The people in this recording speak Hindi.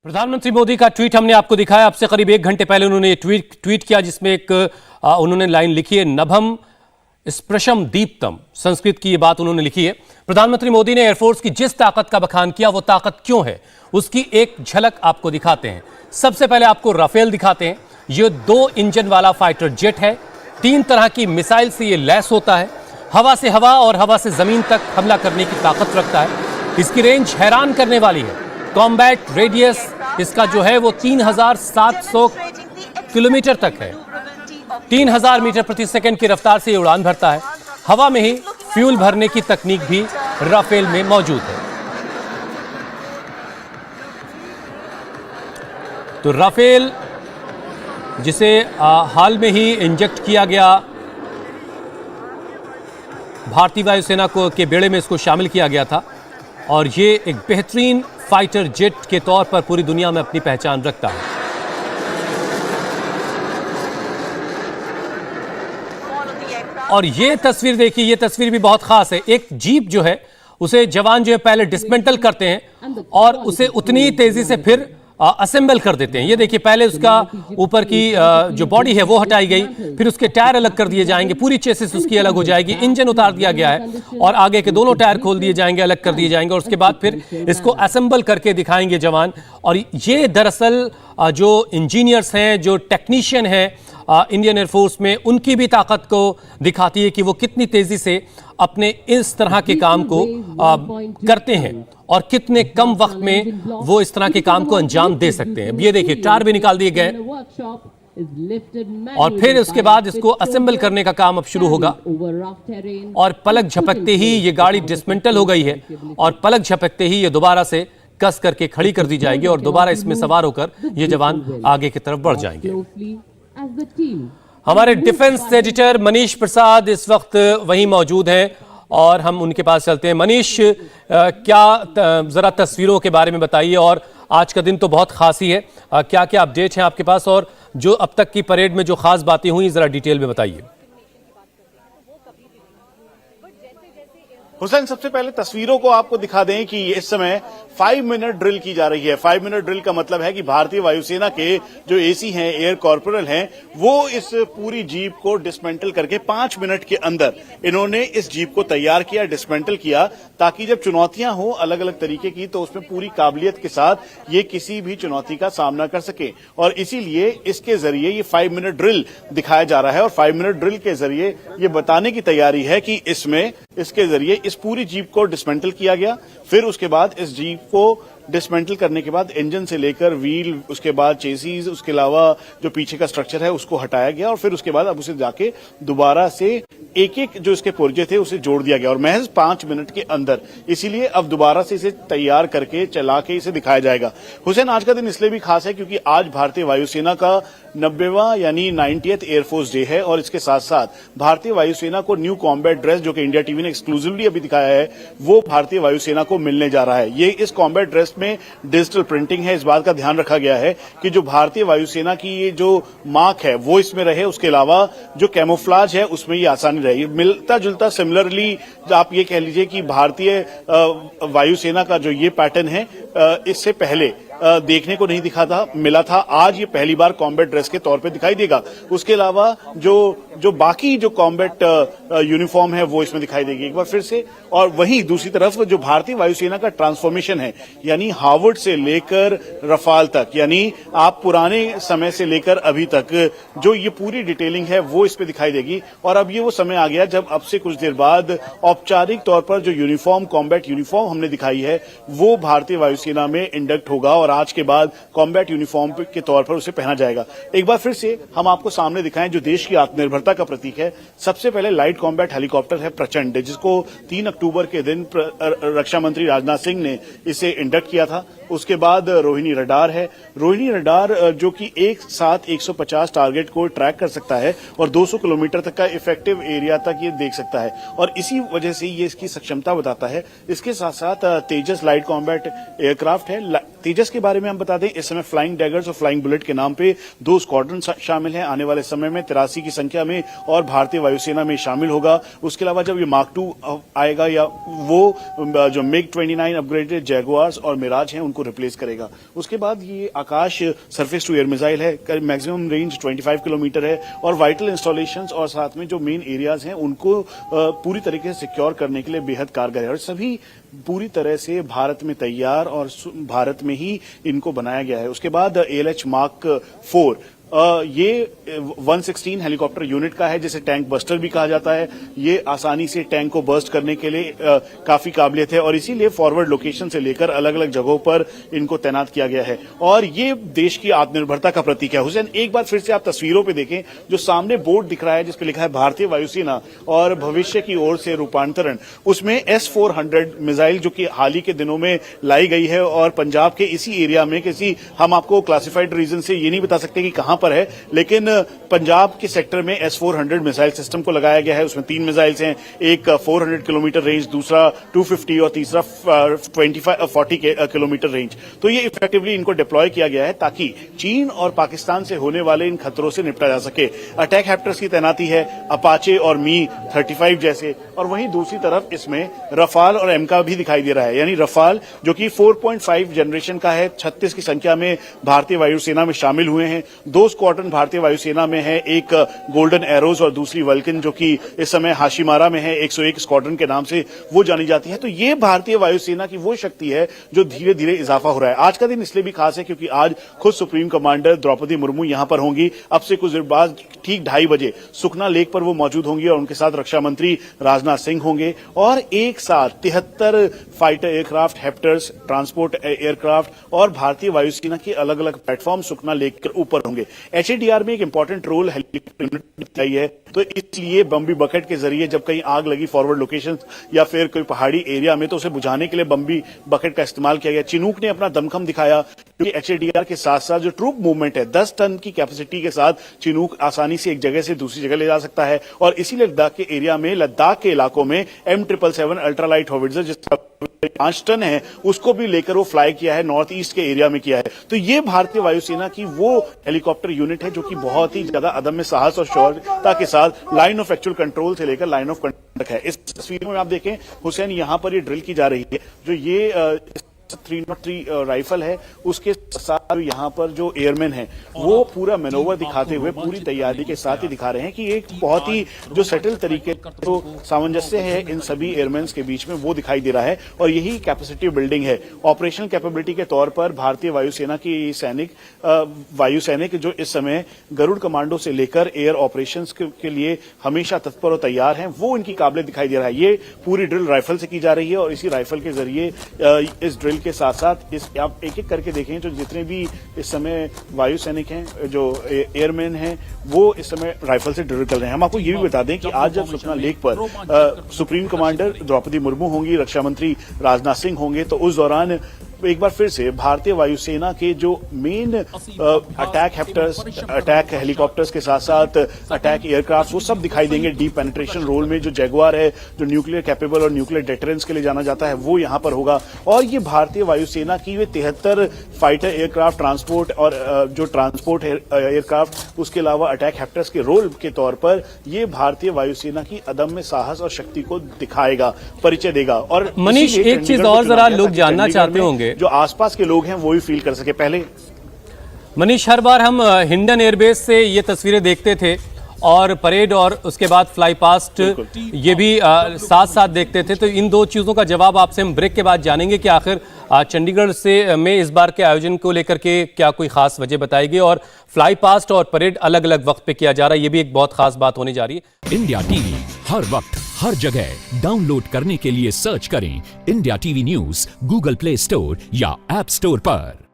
प्रधानमंत्री मोदी का ट्वीट हमने आपको दिखाया। आपसे करीब 1 घंटे पहले उन्होंने ट्वीट किया, जिसमें उन्होंने लाइन लिखी है, नभम स्पृशम दीप्तम। संस्कृत की ये बात उन्होंने लिखी है। प्रधानमंत्री मोदी ने एयरफोर्स की जिस ताकत का बखान किया, वो ताकत क्यों है, उसकी एक झलक आपको दिखाते हैं। सबसे पहले आपको राफेल दिखाते हैं। ये 2 इंजन वाला फाइटर जेट है। 3 तरह की मिसाइल से ये लैस होता है। हवा से हवा और हवा से जमीन तक हमला करने की ताकत रखता है। इसकी रेंज हैरान करने वाली है। कॉम्बैट रेडियस इसका जो है वो 3700 किलोमीटर तक है। 3000 मीटर प्रति सेकंड की रफ्तार से ये उड़ान भरता है। हवा में ही फ्यूल भरने की तकनीक भी राफेल में मौजूद है। तो राफेल, जिसे हाल में ही इंजेक्ट किया गया, भारतीय वायुसेना को के बेड़े में इसको शामिल किया गया था, और ये एक बेहतरीन फाइटर जेट के तौर पर पूरी दुनिया में अपनी पहचान रखता है। और ये तस्वीर देखिए, ये तस्वीर भी बहुत खास है। एक जीप जो है, उसे जवान जो है पहले डिसमेंटल करते हैं और उसे उतनी ही तेजी से फिर असेंबल कर देते हैं। ये देखिए, पहले उसका ऊपर की जो बॉडी है वो हटाई गई, फिर उसके टायर अलग कर दिए जाएंगे, पूरी चेसिस उसकी अलग हो जाएगी, इंजन उतार दिया गया है और आगे के दोनों टायर खोल दिए जाएंगे, अलग कर दिए जाएंगे, और उसके बाद फिर इसको असेंबल करके दिखाएंगे जवान। और ये दरअसल जो इंजीनियर्स हैं, जो टेक्नीशियन हैं इंडियन एयरफोर्स में, उनकी भी ताकत को दिखाती है कि वो कितनी तेजी से अपने इस तरह के काम को करते हैं और कितने कम वक्त में वो इस तरह के काम को अंजाम दे सकते हैं। ये देखिए, टायर भी निकाल दिए गए और फिर उसके बाद इसको असेंबल करने का काम अब शुरू होगा। और पलक झपकते ही ये गाड़ी डिसमेंटल हो गई है और पलक झपकते ही ये दोबारा से कस करके खड़ी कर दी जाएगी और दोबारा इसमें सवार होकर ये जवान आगे की तरफ बढ़ जाएंगे। हमारे डिफेंस एडिटर मनीष प्रसाद इस वक्त वहीं मौजूद हैं और हम उनके पास चलते हैं। मनीष, क्या जरा तस्वीरों के बारे में बताइए, और आज का दिन तो बहुत खास ही है, क्या क्या अपडेट हैं आपके पास, और जो अब तक की परेड में जो खास बातें हुई जरा डिटेल में बताइए। हुसैन, सबसे पहले तस्वीरों को आपको दिखा दें कि इस समय 5 मिनट ड्रिल की जा रही है। 5 मिनट ड्रिल का मतलब है कि भारतीय वायुसेना के जो एसी हैं, एयर कॉर्पोरल हैं, वो इस पूरी जीप को डिसमेंटल करके 5 मिनट के अंदर इन्होंने इस जीप को तैयार किया, डिसमेंटल किया, ताकि जब चुनौतियां हो अलग अलग तरीके की, तो उसमें पूरी काबिलियत के साथ ये किसी भी चुनौती का सामना कर सके। और इसीलिए इसके जरिए ये 5 मिनट ड्रिल दिखाया जा रहा है। और 5 मिनट ड्रिल के जरिए ये बताने की तैयारी है कि इसके जरिए इस पूरी जीप को डिसमेंटल किया गया। फिर उसके बाद इस जीप को डिसमेंटल करने के बाद इंजन से लेकर व्हील, उसके बाद चेसीज, उसके अलावा जो पीछे का स्ट्रक्चर है उसको हटाया गया और फिर उसके बाद अब उसे जाके दोबारा से एक एक जो इसके पुर्जे थे उसे जोड़ दिया गया, और महज 5 मिनट के अंदर। इसीलिए अब दोबारा से इसे तैयार करके चला के इसे दिखाया जाएगा। हुसैन, आज का दिन इसलिए भी खास है क्योंकि आज भारतीय वायुसेना का 90वां यानी 90th एयरफोर्स डे है, और इसके साथ साथ भारतीय वायुसेना को न्यू कॉम्बैट ड्रेस, जो कि इंडिया टीवी ने एक्सक्लूसिवली अभी दिखाया है, वो भारतीय वायुसेना को मिलने जा रहा है। ये इस कॉम्बैट ड्रेस में डिजिटल प्रिंटिंग है। इस बात का ध्यान रखा गया है कि जो भारतीय वायुसेना की ये जो मार्क है वो इसमें रहे, उसके अलावा जो कैमोफ्लाज है उसमें ये आसानी रहे। मिलता जुलता सिमिलरली आप ये कह लीजिए कि भारतीय वायुसेना का जो ये पैटर्न है इससे पहले देखने को नहीं मिला था। आज ये पहली बार कॉम्बैट ड्रेस के तौर पे दिखाई देगा। उसके अलावा जो बाकी जो कॉम्बैट यूनिफॉर्म है वो इसमें दिखाई देगी एक बार फिर से। और वहीं दूसरी तरफ जो भारतीय वायुसेना का ट्रांसफॉर्मेशन है, यानी हार्वर्ड से लेकर रफाल तक, यानी आप पुराने समय से लेकर अभी तक जो ये पूरी डिटेलिंग है वो इस पे दिखाई देगी। और अब ये वो समय आ गया जब अब से कुछ देर बाद औपचारिक तौर पर जो यूनिफॉर्म, कॉम्बैट यूनिफॉर्म हमने दिखाई है, वो भारतीय वायुसेना में इंडक्ट होगा और आज के बाद कॉम्बैट यूनिफॉर्म के तौर पर उसे पहना जाएगा। एक बार फिर से हम आपको सामने दिखाएं जो देश की आत्मनिर्भरता का प्रतीक है। सबसे पहले लाइट कॉम्बैट हेलीकॉप्टर है प्रचंड, जिसको 3 अक्टूबर के दिन रक्षा मंत्री राजनाथ सिंह ने इसे इंडक्ट किया था। उसके बाद रोहिणी रडार है। रोहिणी रडार जो कि एक साथ 150 टारगेट को ट्रैक कर सकता है और 200 किलोमीटर तक का इफेक्टिव एरिया तक ये देख सकता है, और इसी वजह से ये इसकी सक्षमता बताता है। इसके साथ साथ तेजस लाइट कॉम्बैट एयरक्राफ्ट है। तेजस के बारे में हम बता दें, इस समय फ्लाइंग डैगर्स और फ्लाइंग बुलेट के नाम पे 2 स्क्वाड्रन शामिल हैं। आने वाले समय में 83 की संख्या में और भारतीय वायुसेना में शामिल होगा। उसके अलावा जब ये मार्क 2 आएगा या वो जो मिग 29 अपग्रेडेड जैगुआर्स और मिराज हैं उनको रिप्लेस करेगा। उसके बाद ये आकाश सरफेस टू एयर मिसाइल है, मैक्सिमम रेंज 25 किलोमीटर है और वाइटल इंस्टॉलेशंस और साथ में जो मेन एरियाज हैं उनको पूरी तरीके से सिक्योर करने के लिए बेहद कारगर है और सभी पूरी तरह से भारत में तैयार और भारत में ही इनको बनाया गया है। उसके बाद ALH मार्क 4 ये 116 हेलीकॉप्टर यूनिट का है, जिसे टैंक बस्टर भी कहा जाता है। ये आसानी से टैंक को बर्स्ट करने के लिए काफी काबिलियत है और इसीलिए फॉरवर्ड लोकेशन से लेकर अलग अलग जगहों पर इनको तैनात किया गया है और ये देश की आत्मनिर्भरता का प्रतीक है। हुसैन, एक बार फिर से आप तस्वीरों पे देखें, जो सामने बोर्ड दिख रहा है जिसपे लिखा है भारतीय वायुसेना और भविष्य की ओर से रूपांतरण, उसमें S-400 मिसाइल जो कि हाल ही के दिनों में लाई गई है और पंजाब के इसी एरिया में किसी, हम आपको क्लासिफाइड रीजन से ये नहीं बता सकते कि कहां पर है, लेकिन पंजाब के सेक्टर में S-400 मिसाइल सिस्टम को लगाया गया है। उसमें 3 मिसाइल्स हैं, एक 400 किलोमीटर रेंज, दूसरा 250 और तीसरा 40 किलोमीटर रेंज। तो ये इफेक्टिवली इनको डिप्लॉय किया गया है ताकि चीन और पाकिस्तान से होने वाले इन खतरों से निपटा जा सके। अटैक हेप्टर्स की तैनाती है, अपाचे और मी-35 जैसे, और वहीं दूसरी तरफ इसमें रफाल और एमका भी दिखाई दे रहा है। यानी रफाल जो कि 4.5 जनरेशन का है, 36 की संख्या में भारतीय वायुसेना में शामिल हुए हैं। 2 स्क्वाड्रन भारतीय वायुसेना में है, एक गोल्डन एरोज और दूसरी वल्कन जो कि इस समय हाशिमारा में है, 101 स्क्वाड्रन के नाम से वो जानी जाती है। तो ये भारतीय वायुसेना की वो शक्ति है जो धीरे धीरे इजाफा हो रहा है। आज का दिन इसलिए भी खास है क्योंकि आज खुद सुप्रीम कमांडर द्रौपदी मुर्मू यहां पर होंगी। अब से कुछ देर बाद ठीक 2:30 बजे सुखना लेक पर वो मौजूद होंगी और उनके साथ रक्षा मंत्री राजनाथ सिंह होंगे और एक साथ 73 फाइटर एयरक्राफ्ट, हेप्टर्स, ट्रांसपोर्ट एयरक्राफ्ट और भारतीय वायुसेना के अलग अलग प्लेटफॉर्म सुखना लेक के ऊपर होंगे। HADR में एक इंपॉर्टेंट रोल हेलीकॉप्टर यूनिट है, तो इसलिए बम्बी बकेट के जरिए जब कहीं आग लगी फॉरवर्ड लोकेशन या फिर कोई पहाड़ी एरिया में तो उसे बुझाने के लिए बम्बी बकेट का इस्तेमाल किया गया। चिनूक ने अपना दमखम दिखाया क्योंकि HADR के साथ साथ जो ट्रूप मूवमेंट है, 10 टन की कैपेसिटी के साथ चिनूक आसानी से एक जगह से दूसरी जगह ले जा सकता है और इसीलिए लद्दाख के एरिया में, लद्दाख के इलाकों में M777 अल्ट्रालाइट होविट्जर जिसका 5 टन है उसको भी लेकर वो फ्लाई किया है, नॉर्थ ईस्ट के एरिया में किया है। तो ये भारतीय वायुसेना की वो हेलीकॉप्टर यूनिट है जो कि बहुत ही ज्यादा अदम्य साहस और शौर्यता के साथ लाइन ऑफ एक्चुअल कंट्रोल से लेकर लाइन ऑफ कंडक्ट है। इस तस्वीर में आप देखें हुसैन, यहां पर ये ड्रिल की जा रही है। जो ये 303 राइफल है उसके साथ यहाँ पर जो एयरमैन है वो पूरा मैनोवर दिखाते हुए पूरी तैयारी के साथ ही दिखा रहे हैं कि एक बहुत ही जो सेटल तरीके तो सामंजस्य है इन सभी एयरमैन के बीच में वो दिखाई दे रहा है और यही कैपेसिटी बिल्डिंग है। ऑपरेशनल कैपेबिलिटी के तौर पर भारतीय वायुसेना की वायु सैनिक जो इस समय गरुड़ कमांडो से लेकर एयर ऑपरेशंस के लिए हमेशा तत्पर और तैयार हैं, वो इनकी काबिलियत दिखाई दे रहा है। ये पूरी ड्रिल राइफल से की जा रही है और इसी राइफल के जरिए इस ड्रिल के साथ साथ इस आप एक एक करके देखें जो जितने भी इस समय वायु सैनिक हैं, जो एयरमैन हैं, वो इस समय राइफल से ड्रिल कर रहे हैं। हम आपको ये भी बता दें कि आज जब सुखना लेक पर सुप्रीम कमांडर द्रौपदी मुर्मू होंगी, रक्षा मंत्री राजनाथ सिंह होंगे, तो उस दौरान एक बार फिर से भारतीय वायुसेना के जो मेन अटैक हेप्टर्स, अटैक हेलीकॉप्टर्स के साथ साथ अटैक एयरक्राफ्ट वो सब दिखाई देंगे। डीप पेनिट्रेशन रोल में जो जैगुआर है, जो न्यूक्लियर कैपेबल और न्यूक्लियर डेटरेंस के लिए जाना जाता है, वो यहां पर होगा। और ये भारतीय वायुसेना की वे 73 फाइटर एयरक्राफ्ट, ट्रांसपोर्ट और जो ट्रांसपोर्ट एयरक्राफ्ट, उसके अलावा अटैक हेप्टर्स के रोल के तौर पर ये भारतीय वायुसेना की अदम्य साहस और शक्ति को दिखाएगा, परिचय देगा। और मनीष, एक चीज और जरा लोग जानना चाहते होंगे, जो आसपास के लोग हैं वो भी फील कर सके। पहले मनीष, हर बार हम हिंडन एयरबेस से ये तस्वीरें देखते थे और परेड और उसके बाद फ्लाई पास्ट ये भी साथ साथ देखते थे, तो इन 2 चीज़ों का जवाब आपसे हम ब्रेक के बाद जानेंगे कि आखिर चंडीगढ़ से में इस बार के आयोजन को लेकर के क्या कोई खास वजह बताई गई और फ्लाई पास्ट और परेड अलग अलग वक्त पे किया जा रहा है, ये भी एक बहुत खास बात होने जा रही है। इंडिया टीवी हर वक्त हर जगह डाउनलोड करने के लिए सर्च करें India TV news Google play store या ऐप स्टोर पर।